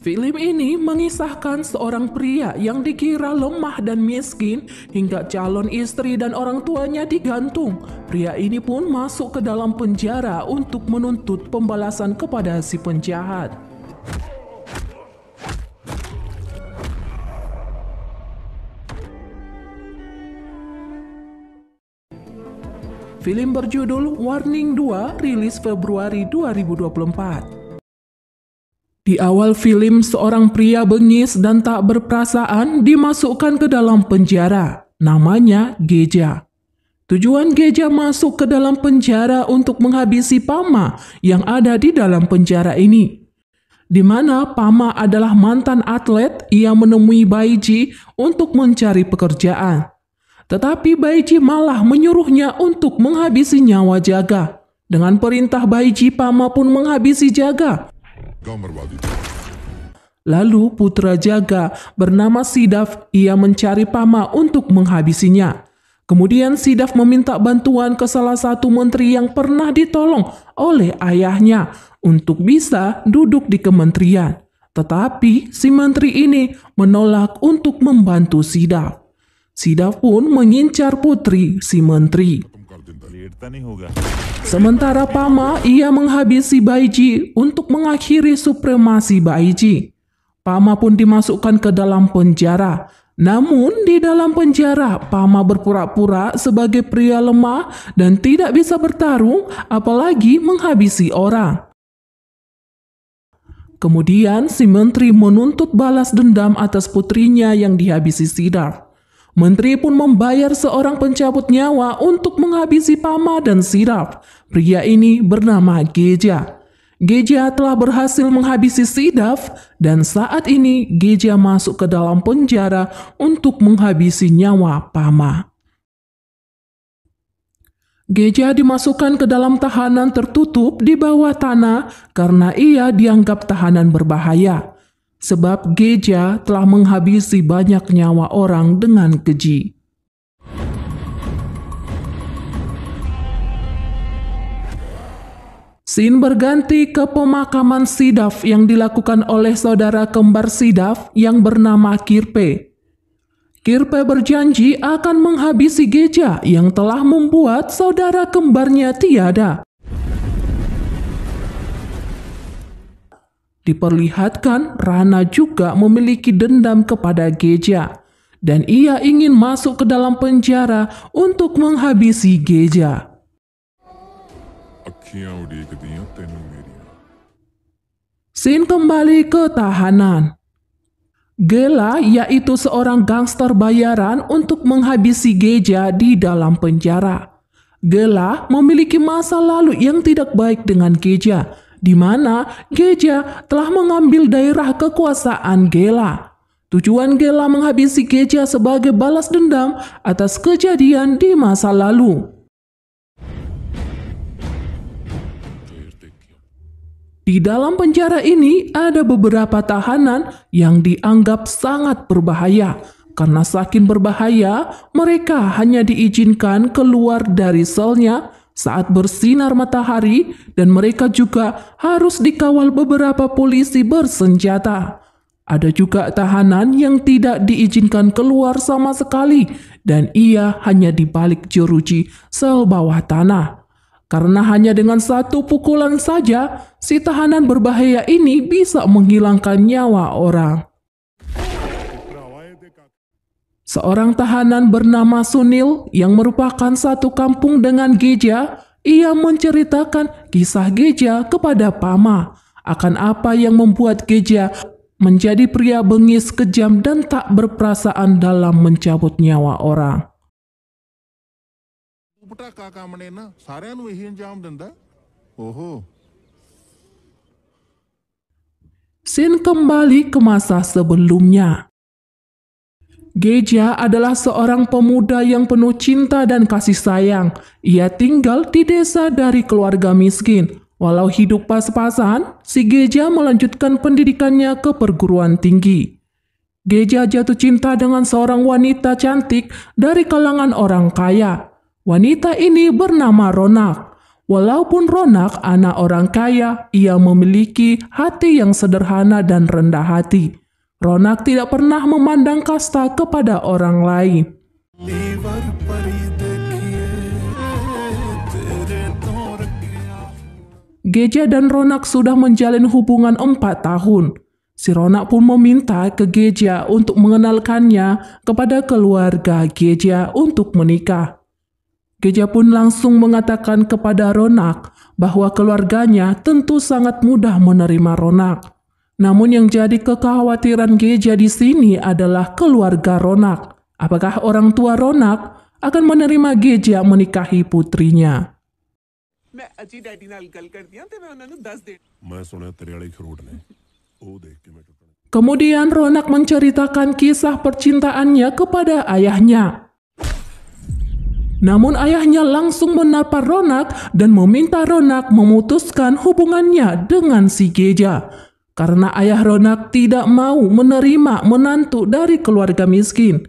Film ini mengisahkan seorang pria yang dikira lemah dan miskin hingga calon istri dan orang tuanya digantung. Pria ini pun masuk ke dalam penjara untuk menuntut pembalasan kepada si penjahat. Film berjudul Warning 2 rilis Februari 2024. Di awal film, seorang pria bengis dan tak berperasaan dimasukkan ke dalam penjara. Namanya Geja. Tujuan Geja masuk ke dalam penjara untuk menghabisi Pama yang ada di dalam penjara ini. Di mana Pama adalah mantan atlet, ia menemui Baiji untuk mencari pekerjaan. Tetapi Baiji malah menyuruhnya untuk menghabisi nyawa Jaga. Dengan perintah Baiji, Pama pun menghabisi Jaga. Lalu putra Jaga bernama Sidaf, ia mencari Pama untuk menghabisinya. Kemudian Sidaf meminta bantuan ke salah satu menteri yang pernah ditolong oleh ayahnya untuk bisa duduk di kementerian. Tetapi si menteri ini menolak untuk membantu Sidaf. Sidaf pun mengincar putri si menteri. Sementara Pama, ia menghabisi Baiji untuk mengakhiri supremasi Baiji. Pama pun dimasukkan ke dalam penjara. Namun di dalam penjara, Pama berpura-pura sebagai pria lemah dan tidak bisa bertarung, apalagi menghabisi orang. Kemudian si menteri menuntut balas dendam atas putrinya yang dihabisi Sidaf. Menteri pun membayar seorang pencabut nyawa untuk menghabisi Pama dan Sidaf. Pria ini bernama Geja. Geja telah berhasil menghabisi Sidaf dan saat ini Geja masuk ke dalam penjara untuk menghabisi nyawa Pama. Geja dimasukkan ke dalam tahanan tertutup di bawah tanah karena ia dianggap tahanan berbahaya. Sebab Geja telah menghabisi banyak nyawa orang dengan keji. Scene berganti ke pemakaman Sidaf yang dilakukan oleh saudara kembar Sidaf yang bernama Kirpe. Kirpe berjanji akan menghabisi Geja yang telah membuat saudara kembarnya tiada. Diperlihatkan Rana juga memiliki dendam kepada Geja dan ia ingin masuk ke dalam penjara untuk menghabisi Geja. Scene kembali ke tahanan. Gela yaitu seorang gangster bayaran untuk menghabisi Geja di dalam penjara. Gela memiliki masa lalu yang tidak baik dengan Geja, di mana Geja telah mengambil daerah kekuasaan Gela. Tujuan Gela menghabisi Geja sebagai balas dendam atas kejadian di masa lalu. Di dalam penjara ini ada beberapa tahanan yang dianggap sangat berbahaya. Karena saking berbahaya, mereka hanya diizinkan keluar dari selnya saat bersinar matahari dan mereka juga harus dikawal beberapa polisi bersenjata. Ada juga tahanan yang tidak diizinkan keluar sama sekali dan ia hanya di balik jeruji sel bawah tanah. Karena hanya dengan satu pukulan saja, si tahanan berbahaya ini bisa menghilangkan nyawa orang. Seorang tahanan bernama Sunil yang merupakan satu kampung dengan Geja, ia menceritakan kisah Geja kepada Pama. Akan apa yang membuat Geja menjadi pria bengis, kejam dan tak berperasaan dalam mencabut nyawa orang. Scene kembali ke masa sebelumnya. Geja adalah seorang pemuda yang penuh cinta dan kasih sayang. Ia tinggal di desa dari keluarga miskin. Walau hidup pas-pasan, si Geja melanjutkan pendidikannya ke perguruan tinggi. Geja jatuh cinta dengan seorang wanita cantik dari kalangan orang kaya. Wanita ini bernama Ronak. Walaupun Ronak anak orang kaya, ia memiliki hati yang sederhana dan rendah hati. Ronak tidak pernah memandang kasta kepada orang lain. Geja dan Ronak sudah menjalin hubungan 4 tahun. Si Ronak pun meminta ke Geja untuk mengenalkannya kepada keluarga Geja untuk menikah. Geja pun langsung mengatakan kepada Ronak bahwa keluarganya tentu sangat mudah menerima Ronak. Namun yang jadi kekhawatiran Geja di sini adalah keluarga Ronak. Apakah orang tua Ronak akan menerima Geja menikahi putrinya? Kemudian Ronak menceritakan kisah percintaannya kepada ayahnya. Namun ayahnya langsung menampar Ronak dan meminta Ronak memutuskan hubungannya dengan si Geja. Karena ayah Ronak tidak mau menerima menantu dari keluarga miskin.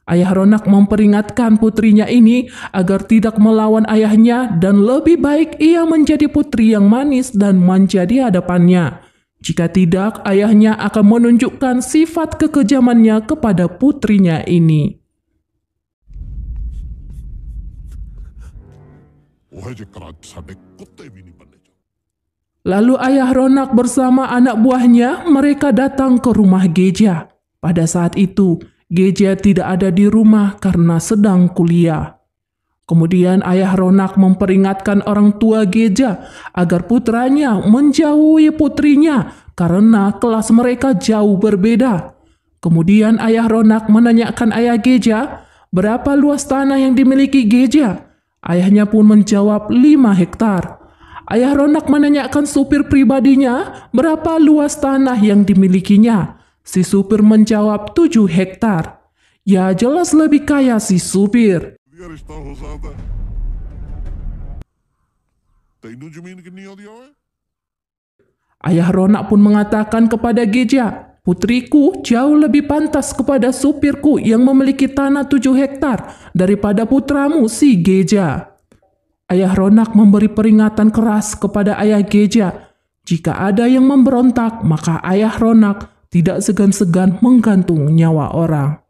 Ayah Ronak memperingatkan putrinya ini agar tidak melawan ayahnya dan lebih baik ia menjadi putri yang manis dan manja di hadapannya. Jika tidak, ayahnya akan menunjukkan sifat kekejamannya kepada putrinya ini. Lalu ayah Ronak bersama anak buahnya mereka datang ke rumah Geja. Pada saat itu, Geja tidak ada di rumah karena sedang kuliah. Kemudian ayah Ronak memperingatkan orang tua Geja agar putranya menjauhi putrinya karena kelas mereka jauh berbeda. Kemudian ayah Ronak menanyakan ayah Geja berapa luas tanah yang dimiliki Geja. Ayahnya pun menjawab 5 hektar. Ayah Ronak menanyakan supir pribadinya berapa luas tanah yang dimilikinya. Si supir menjawab 7 hektar. Ya jelas lebih kaya si supir. Ayah Ronak pun mengatakan kepada Geja, putriku jauh lebih pantas kepada supirku yang memiliki tanah 7 hektar daripada putramu si Geja. Ayah Ronak memberi peringatan keras kepada ayah Geja. Jika ada yang memberontak, maka ayah Ronak tidak segan-segan menggantung nyawa orang.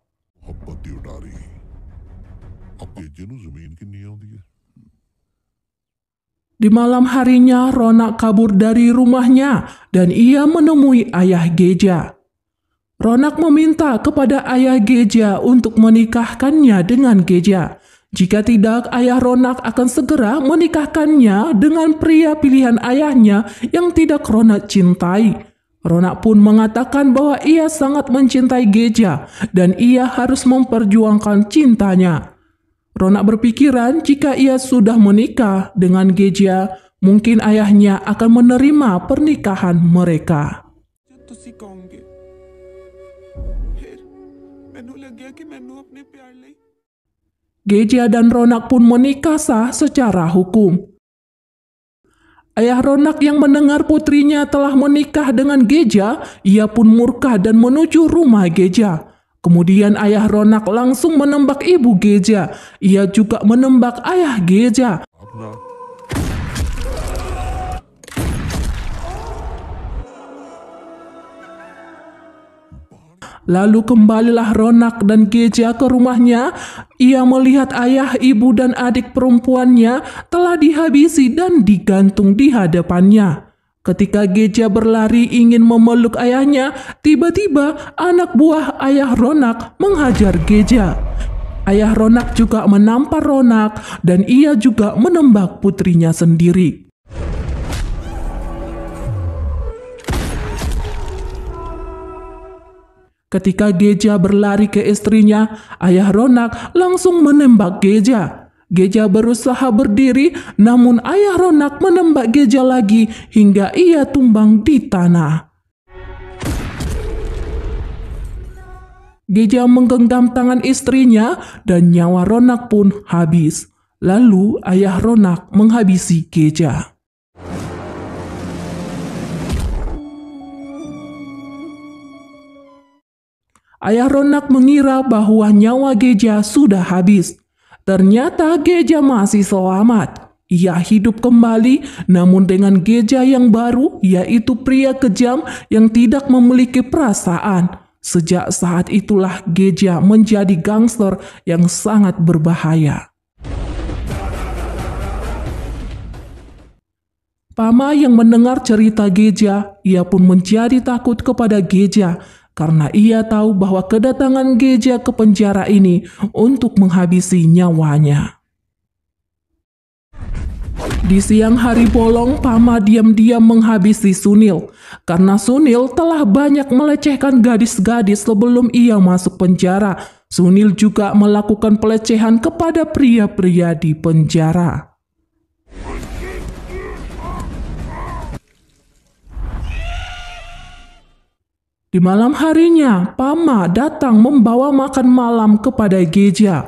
Di malam harinya, Ronak kabur dari rumahnya dan ia menemui ayah Geja. Ronak meminta kepada ayah Geja untuk menikahkannya dengan Geja. Jika tidak, ayah Ronak akan segera menikahkannya dengan pria pilihan ayahnya yang tidak Ronak cintai. Ronak pun mengatakan bahwa ia sangat mencintai Geja dan ia harus memperjuangkan cintanya. Ronak berpikiran jika ia sudah menikah dengan Geja, mungkin ayahnya akan menerima pernikahan mereka. Geja dan Ronak pun menikah sah secara hukum. Ayah Ronak yang mendengar putrinya telah menikah dengan Geja, ia pun murka dan menuju rumah Geja. Kemudian ayah Ronak langsung menembak ibu Geja. Ia juga menembak ayah Geja. Lalu kembalilah Ronak dan Geja ke rumahnya. Ia melihat ayah, ibu, dan adik perempuannya telah dihabisi dan digantung di hadapannya. Ketika Geja berlari ingin memeluk ayahnya, tiba-tiba anak buah ayah Ronak menghajar Geja. Ayah Ronak juga menampar Ronak dan ia juga menembak putrinya sendiri. Ketika Geja berlari ke istrinya, ayah Ronak langsung menembak Geja. Geja berusaha berdiri, namun ayah Ronak menembak Geja lagi hingga ia tumbang di tanah. Geja menggenggam tangan istrinya dan nyawa Ronak pun habis. Lalu ayah Ronak menghabisi Geja. Ayah Ronak mengira bahwa nyawa Geja sudah habis. Ternyata Geja masih selamat. Ia hidup kembali, namun dengan Geja yang baru, yaitu pria kejam yang tidak memiliki perasaan. Sejak saat itulah Geja menjadi gangster yang sangat berbahaya. Pama yang mendengar cerita Geja, ia pun menjadi takut kepada Geja karena ia tahu bahwa kedatangan Geja ke penjara ini untuk menghabisi nyawanya. Di siang hari bolong, Pama diam-diam menghabisi Sunil karena Sunil telah banyak melecehkan gadis-gadis sebelum ia masuk penjara. Sunil juga melakukan pelecehan kepada pria-pria di penjara. Di malam harinya, Pama datang membawa makan malam kepada Geja.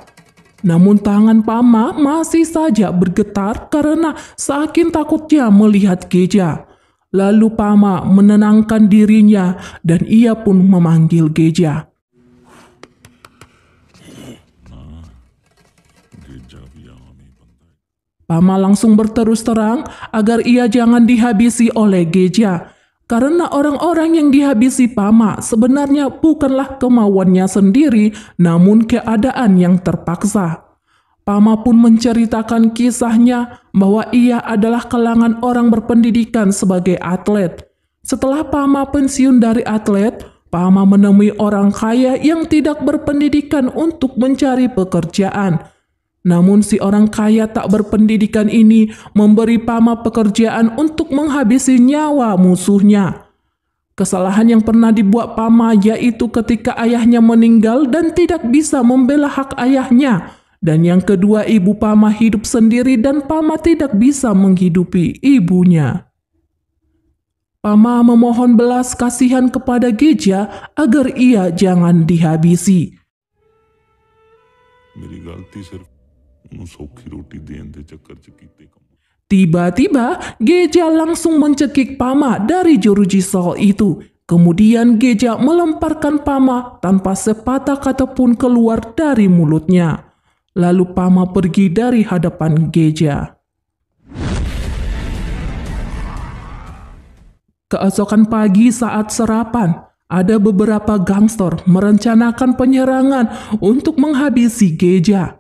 Namun tangan Pama masih saja bergetar karena saking takutnya melihat Geja. Lalu Pama menenangkan dirinya dan ia pun memanggil Geja. Pama langsung berterus terang agar ia jangan dihabisi oleh Geja. Karena orang-orang yang dihabisi Pama sebenarnya bukanlah kemauannya sendiri, namun keadaan yang terpaksa. Pama pun menceritakan kisahnya bahwa ia adalah kalangan orang berpendidikan sebagai atlet. Setelah Pama pensiun dari atlet, Pama menemui orang kaya yang tidak berpendidikan untuk mencari pekerjaan. Namun si orang kaya tak berpendidikan ini memberi Pama pekerjaan untuk menghabisi nyawa musuhnya. Kesalahan yang pernah dibuat Pama yaitu ketika ayahnya meninggal dan tidak bisa membela hak ayahnya. Dan yang kedua, ibu Pama hidup sendiri dan Pama tidak bisa menghidupi ibunya. Pama memohon belas kasihan kepada Geja agar ia jangan dihabisi. Tiba-tiba Geja langsung mencekik Pama dari jeruji sol itu. Kemudian Geja melemparkan Pama tanpa sepatah kata pun keluar dari mulutnya. Lalu Pama pergi dari hadapan Geja. Keesokan pagi saat sarapan, ada beberapa gangster merencanakan penyerangan untuk menghabisi Geja.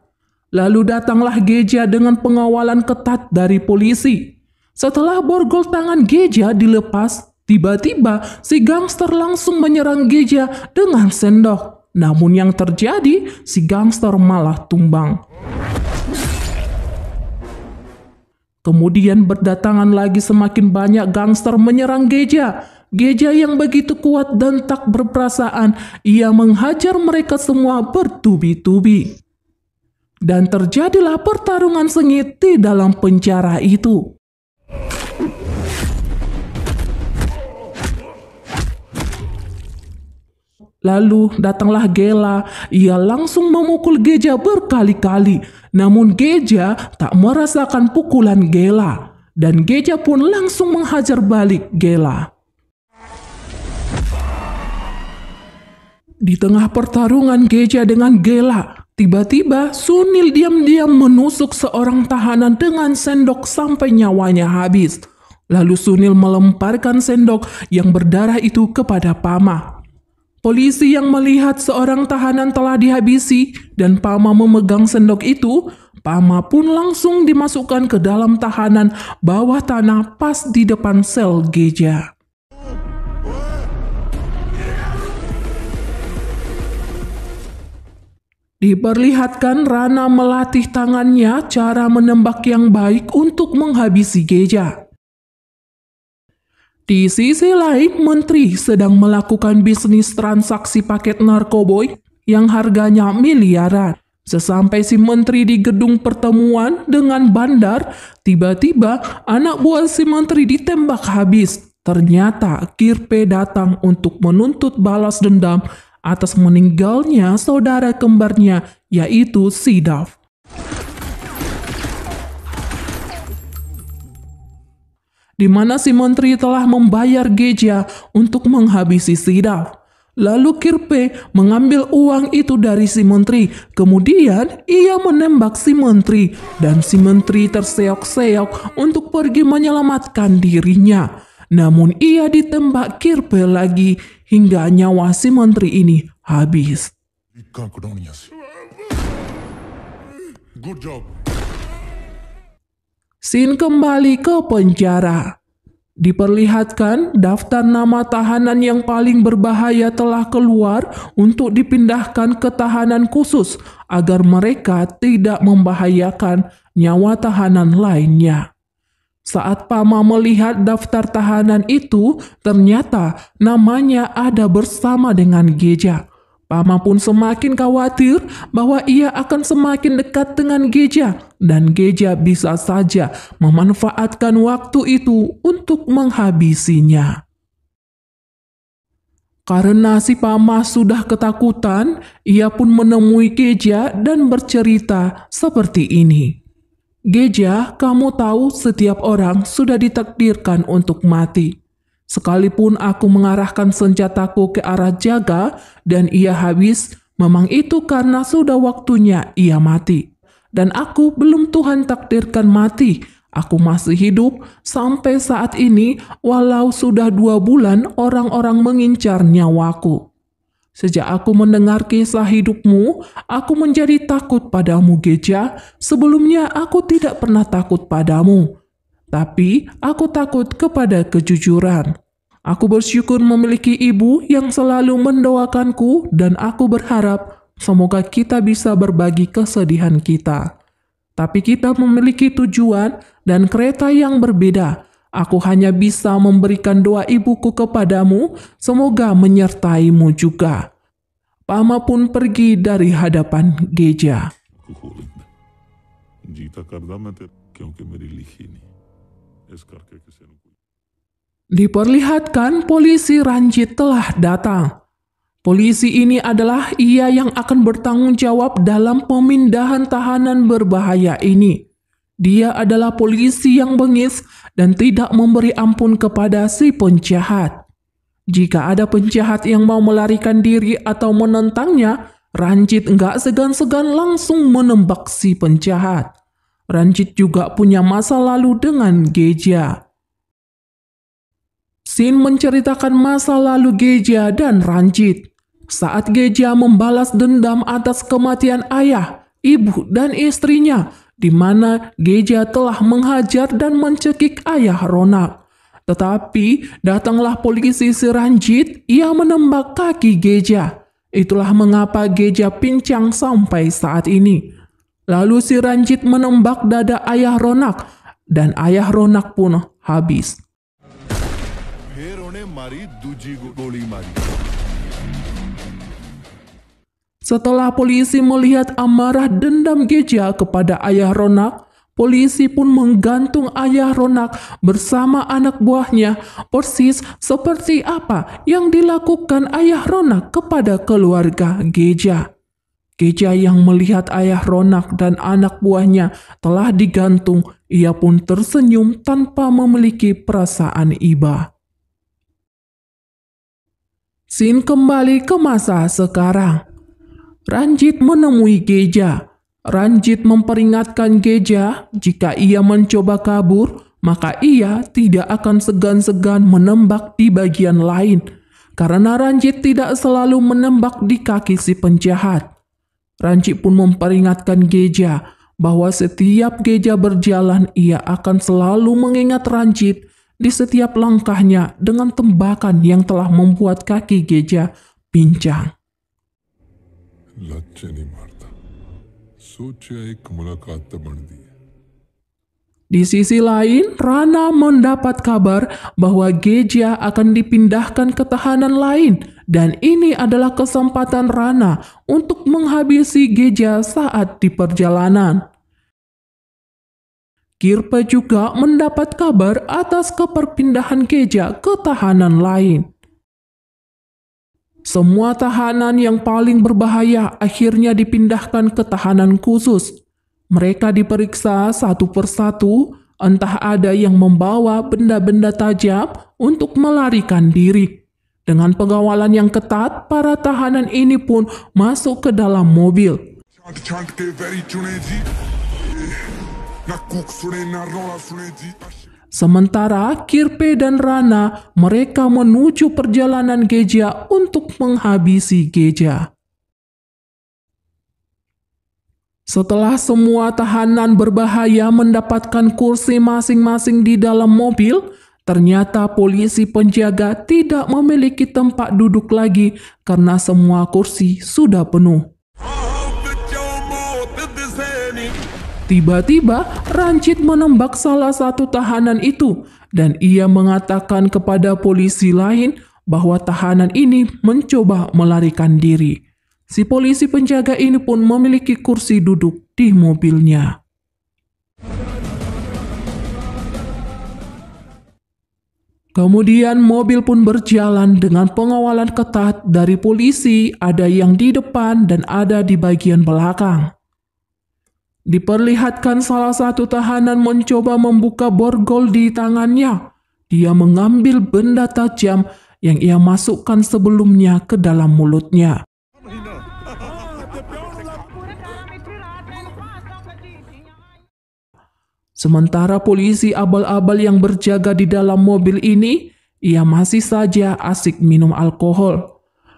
Lalu datanglah Geja dengan pengawalan ketat dari polisi. Setelah borgol tangan Geja dilepas, tiba-tiba si gangster langsung menyerang Geja dengan sendok. Namun yang terjadi, si gangster malah tumbang. Kemudian berdatangan lagi semakin banyak gangster menyerang Geja. Geja yang begitu kuat dan tak berperasaan, ia menghajar mereka semua bertubi-tubi. Dan terjadilah pertarungan sengit di dalam penjara itu. Lalu datanglah Gela, ia langsung memukul Geja berkali-kali. Namun Geja tak merasakan pukulan Gela. Dan Geja pun langsung menghajar balik Gela. Di tengah pertarungan Geja dengan Gela, tiba-tiba Sunil diam-diam menusuk seorang tahanan dengan sendok sampai nyawanya habis. Lalu Sunil melemparkan sendok yang berdarah itu kepada Pama. Polisi yang melihat seorang tahanan telah dihabisi dan Pama memegang sendok itu, Pama pun langsung dimasukkan ke dalam tahanan bawah tanah pas di depan sel Geja. Diperlihatkan Rana melatih tangannya cara menembak yang baik untuk menghabisi Geja. Di sisi lain, Menteri sedang melakukan bisnis transaksi paket narkoboy yang harganya miliaran. Sesampai si Menteri di gedung pertemuan dengan bandar, tiba-tiba anak buah si Menteri ditembak habis. Ternyata Kirpe datang untuk menuntut balas dendam atas meninggalnya saudara kembarnya, yaitu Sidav. Di mana si Menteri telah membayar Geja untuk menghabisi Sidav. Lalu Kirpe mengambil uang itu dari si menteri. Kemudian ia menembak si menteri dan si menteri terseok-seok untuk pergi menyelamatkan dirinya. Namun ia ditembak Kirpe lagi hingga nyawa si menteri ini habis. Good job. Sin kembali ke penjara. Diperlihatkan daftar nama tahanan yang paling berbahaya telah keluar untuk dipindahkan ke tahanan khusus agar mereka tidak membahayakan nyawa tahanan lainnya. Saat Pama melihat daftar tahanan itu, ternyata namanya ada bersama dengan Geja. Pama pun semakin khawatir bahwa ia akan semakin dekat dengan Geja dan Geja bisa saja memanfaatkan waktu itu untuk menghabisinya. Karena si Pama sudah ketakutan, ia pun menemui Geja dan bercerita seperti ini. Geja, kamu tahu setiap orang sudah ditakdirkan untuk mati. Sekalipun aku mengarahkan senjataku ke arah Jaga dan ia habis, memang itu karena sudah waktunya ia mati. Dan aku belum Tuhan takdirkan mati. Aku masih hidup sampai saat ini walau sudah 2 bulan orang-orang mengincar nyawaku. Sejak aku mendengar kisah hidupmu, aku menjadi takut padamu, Geja. Sebelumnya aku tidak pernah takut padamu. Tapi aku takut kepada kejujuran. Aku bersyukur memiliki ibu yang selalu mendoakanku dan aku berharap semoga kita bisa berbagi kesedihan kita. Tapi kita memiliki tujuan dan kereta yang berbeda. Aku hanya bisa memberikan doa ibuku kepadamu, semoga menyertaimu juga. Pama pun pergi dari hadapan Geja. Diperlihatkan polisi Ranjit telah datang. Polisi ini adalah ia yang akan bertanggung jawab dalam pemindahan tahanan berbahaya ini. Dia adalah polisi yang bengis dan tidak memberi ampun kepada si penjahat. Jika ada penjahat yang mau melarikan diri atau menentangnya, Ranjit enggak segan-segan langsung menembak si penjahat. Ranjit juga punya masa lalu dengan Geja. Sin menceritakan masa lalu Geja dan Ranjit. Saat Geja membalas dendam atas kematian ayah, ibu, dan istrinya, di mana Geja telah menghajar dan mencekik ayah Ronak. Tetapi datanglah polisi si Ranjit, ia menembak kaki Geja. Itulah mengapa Geja pincang sampai saat ini. Lalu si Ranjit menembak dada ayah Ronak, dan ayah Ronak pun habis. Setelah polisi melihat amarah dendam Geja kepada ayah Ronak, polisi pun menggantung ayah Ronak bersama anak buahnya persis seperti apa yang dilakukan ayah Ronak kepada keluarga Geja. Geja yang melihat ayah Ronak dan anak buahnya telah digantung, ia pun tersenyum tanpa memiliki perasaan iba. Sin kembali ke masa sekarang. Ranjit menemui Geja. Ranjit memperingatkan Geja jika ia mencoba kabur, maka ia tidak akan segan-segan menembak di bagian lain. Karena Ranjit tidak selalu menembak di kaki si penjahat. Ranjit pun memperingatkan Geja bahwa setiap Geja berjalan ia akan selalu mengingat Ranjit di setiap langkahnya dengan tembakan yang telah membuat kaki Geja pincang. Di sisi lain, Rana mendapat kabar bahwa Geja akan dipindahkan ke tahanan lain dan ini adalah kesempatan Rana untuk menghabisi Geja saat di perjalanan. Kirpe juga mendapat kabar atas keperpindahan Geja ke tahanan lain. Semua tahanan yang paling berbahaya akhirnya dipindahkan ke tahanan khusus. Mereka diperiksa satu persatu, entah ada yang membawa benda-benda tajam untuk melarikan diri. Dengan pengawalan yang ketat, para tahanan ini pun masuk ke dalam mobil. छांट छांट के वेरी चुने जी ना कुक सुने ना रोला सुने जी Sementara Kirpe dan Rana, mereka menuju perjalanan Geja untuk menghabisi Geja. Setelah semua tahanan berbahaya mendapatkan kursi masing-masing di dalam mobil, ternyata polisi penjaga tidak memiliki tempat duduk lagi karena semua kursi sudah penuh. Tiba-tiba, Ranjit menembak salah satu tahanan itu dan ia mengatakan kepada polisi lain bahwa tahanan ini mencoba melarikan diri. Si polisi penjaga ini pun memiliki kursi duduk di mobilnya. Kemudian mobil pun berjalan dengan pengawalan ketat dari polisi, ada yang di depan dan ada di bagian belakang. Diperlihatkan salah satu tahanan mencoba membuka borgol di tangannya. Dia mengambil benda tajam yang ia masukkan sebelumnya ke dalam mulutnya. Sementara polisi abal-abal yang berjaga di dalam mobil ini, ia masih saja asik minum alkohol.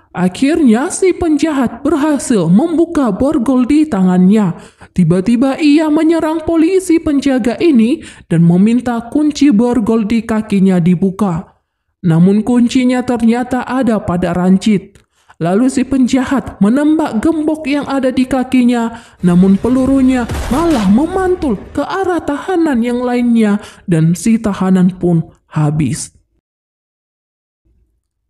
Akhirnya si penjahat berhasil membuka borgol di tangannya. Tiba-tiba ia menyerang polisi penjaga ini dan meminta kunci borgol di kakinya dibuka. Namun kuncinya ternyata ada pada Ranjit. Lalu si penjahat menembak gembok yang ada di kakinya, namun pelurunya malah memantul ke arah tahanan yang lainnya dan si tahanan pun habis.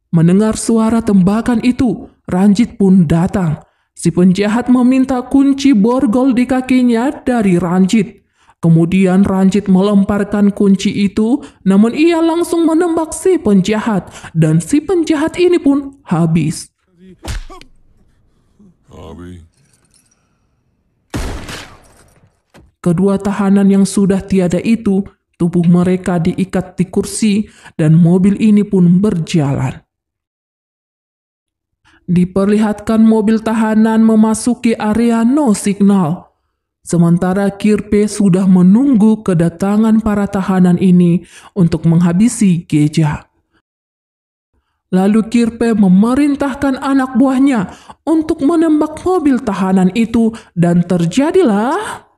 Mendengar suara tembakan itu, Ranjit pun datang. Si penjahat meminta kunci borgol di kakinya dari Ranjit. Kemudian Ranjit melemparkan kunci itu, namun ia langsung menembak si penjahat. Dan si penjahat ini pun habis. Kedua tahanan yang sudah tiada itu, tubuh mereka diikat di kursi dan mobil ini pun berjalan. Diperlihatkan mobil tahanan memasuki area no signal. Sementara Kirpe sudah menunggu kedatangan para tahanan ini untuk menghabisi Geja. Lalu Kirpe memerintahkan anak buahnya untuk menembak mobil tahanan itu dan terjadilah...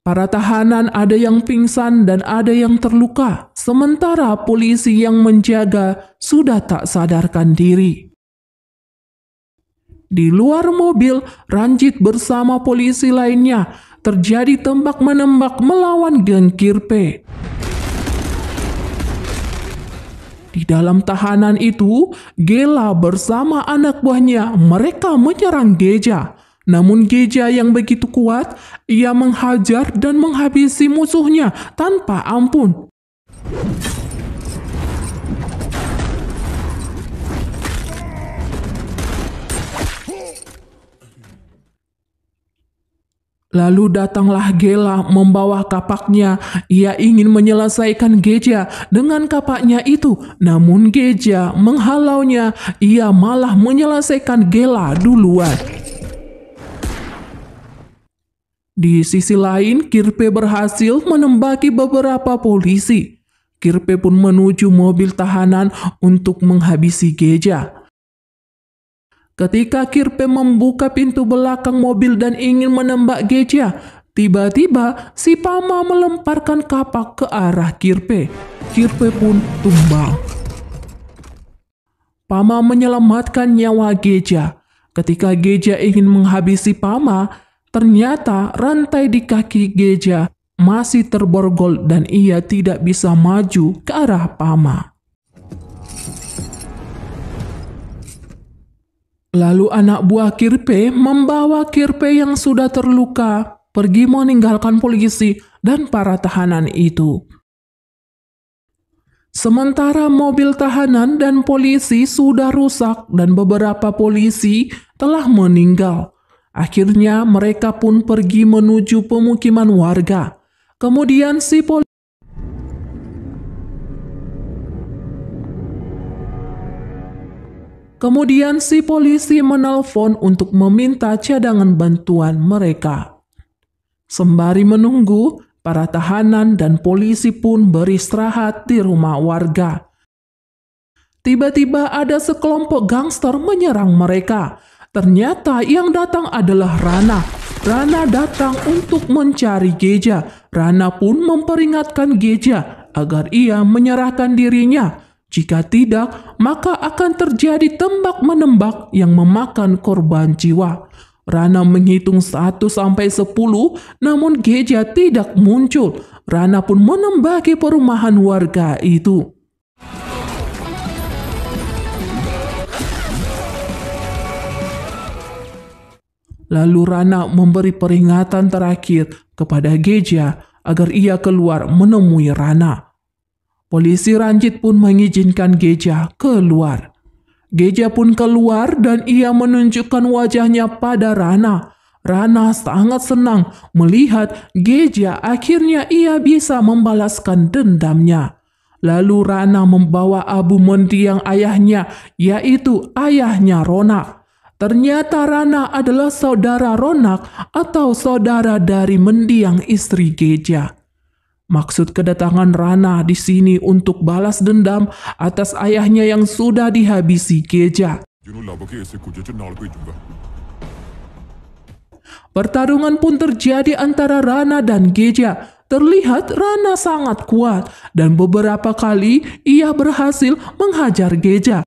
Para tahanan ada yang pingsan dan ada yang terluka, sementara polisi yang menjaga sudah tak sadarkan diri. Di luar mobil, Ranjit bersama polisi lainnya terjadi tembak-menembak melawan geng Kirpe. Di dalam tahanan itu, Gela bersama anak buahnya mereka menyerang Geja. Namun Geja yang begitu kuat, ia menghajar dan menghabisi musuhnya tanpa ampun. Lalu datanglah Gela membawa kapaknya. Ia ingin menyelesaikan Geja dengan kapaknya itu. Namun Geja menghalaunya. Ia malah menyelesaikan Gela duluan. Di sisi lain, Kirpe berhasil menembaki beberapa polisi. Kirpe pun menuju mobil tahanan untuk menghabisi Geja. Ketika Kirpe membuka pintu belakang mobil dan ingin menembak Geja, tiba-tiba si Pama melemparkan kapak ke arah Kirpe. Kirpe pun tumbang. Pama menyelamatkan nyawa Geja. Ketika Geja ingin menghabisi Pama, ternyata rantai di kaki Geja masih terborgol dan ia tidak bisa maju ke arah Pama. Lalu anak buah Kirpe membawa Kirpe yang sudah terluka pergi meninggalkan polisi dan para tahanan itu. Sementara mobil tahanan dan polisi sudah rusak dan beberapa polisi telah meninggal. Akhirnya mereka pun pergi menuju pemukiman warga. Kemudian si polisi Kemudian si polisi menelpon untuk meminta cadangan bantuan mereka. Sembari menunggu, para tahanan dan polisi pun beristirahat di rumah warga. Tiba-tiba ada sekelompok gangster menyerang mereka. Ternyata yang datang adalah Rana. Rana datang untuk mencari Geja. Rana pun memperingatkan Geja agar ia menyerahkan dirinya. Jika tidak, maka akan terjadi tembak-menembak yang memakan korban jiwa. Rana menghitung 1-10, namun Geja tidak muncul. Rana pun menembaki perumahan warga itu. Lalu Rana memberi peringatan terakhir kepada Geja agar ia keluar menemui Rana. Polisi Ranjit pun mengizinkan Geja keluar. Geja pun keluar dan ia menunjukkan wajahnya pada Rana. Rana sangat senang melihat Geja akhirnya ia bisa membalaskan dendamnya. Lalu Rana membawa Abu mendiang ayahnya, yaitu ayahnya Ronak. Ternyata Rana adalah saudara Ronak atau saudara dari mendiang istri Geja. Maksud kedatangan Rana di sini untuk balas dendam atas ayahnya yang sudah dihabisi Geja. Pertarungan pun terjadi antara Rana dan Geja. Terlihat Rana sangat kuat dan beberapa kali ia berhasil menghajar Geja.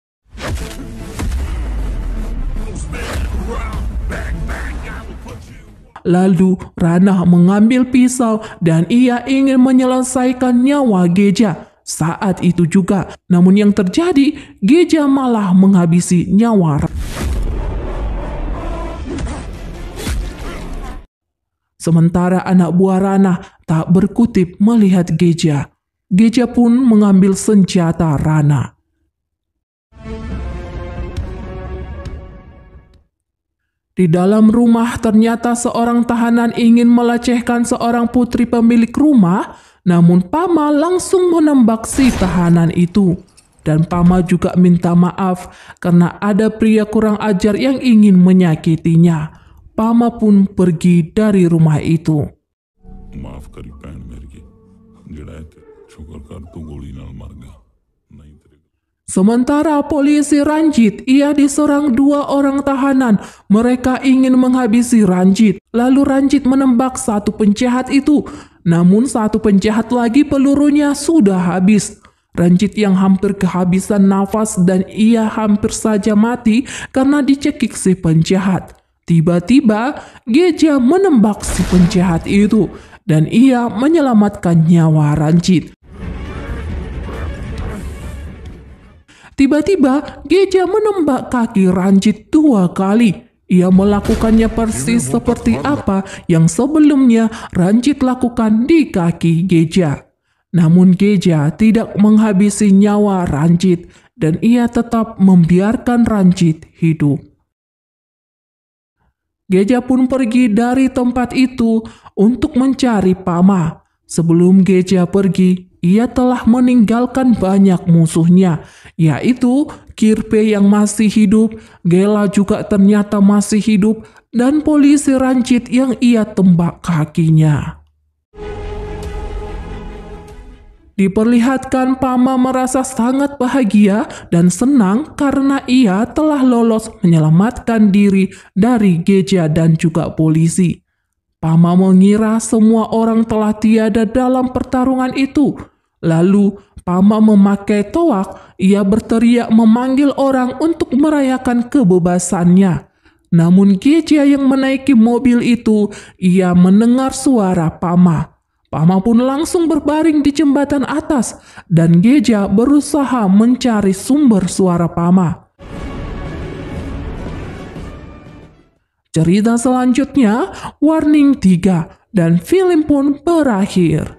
Lalu Rana mengambil pisau dan ia ingin menyelesaikan nyawa Geja saat itu juga. Namun yang terjadi, Geja malah menghabisi nyawa. Sementara anak buah Rana tak berkutik melihat Geja. Geja pun mengambil senjata Rana. Di dalam rumah ternyata seorang tahanan ingin melecehkan seorang putri pemilik rumah, namun Pama langsung menembak si tahanan itu. Dan Pama juga minta maaf karena ada pria kurang ajar yang ingin menyakitinya. Pama pun pergi dari rumah itu. Maaf kari pen mergi, jeda itu syukur kar tungguli nal marga. Sementara polisi Ranjit, ia diserang 2 orang tahanan. Mereka ingin menghabisi Ranjit. Lalu Ranjit menembak satu penjahat itu. Namun satu penjahat lagi pelurunya sudah habis. Ranjit yang hampir kehabisan nafas dan ia hampir saja mati karena dicekik si penjahat. Tiba-tiba Geja menembak si penjahat itu dan ia menyelamatkan nyawa Ranjit. Tiba-tiba Geja menembak kaki Ranjit 2 kali. Ia melakukannya persis seperti apa yang sebelumnya Ranjit lakukan di kaki Geja. Namun Geja tidak menghabisi nyawa Ranjit dan ia tetap membiarkan Ranjit hidup. Geja pun pergi dari tempat itu untuk mencari Pama. Sebelum Geja pergi, ia telah meninggalkan banyak musuhnya, yaitu Kirpe yang masih hidup, Gela juga ternyata masih hidup, dan polisi Ranjit yang ia tembak kakinya. Diperlihatkan Pama merasa sangat bahagia dan senang karena ia telah lolos menyelamatkan diri dari Geja dan juga polisi. Pama mengira semua orang telah tiada dalam pertarungan itu. Lalu Pama memakai toak, ia berteriak memanggil orang untuk merayakan kebebasannya. Namun Geja yang menaiki mobil itu, ia mendengar suara Pama. Pama pun langsung berbaring di jembatan atas dan Geja berusaha mencari sumber suara Pama. Cerita selanjutnya, Warning 3, dan film pun berakhir.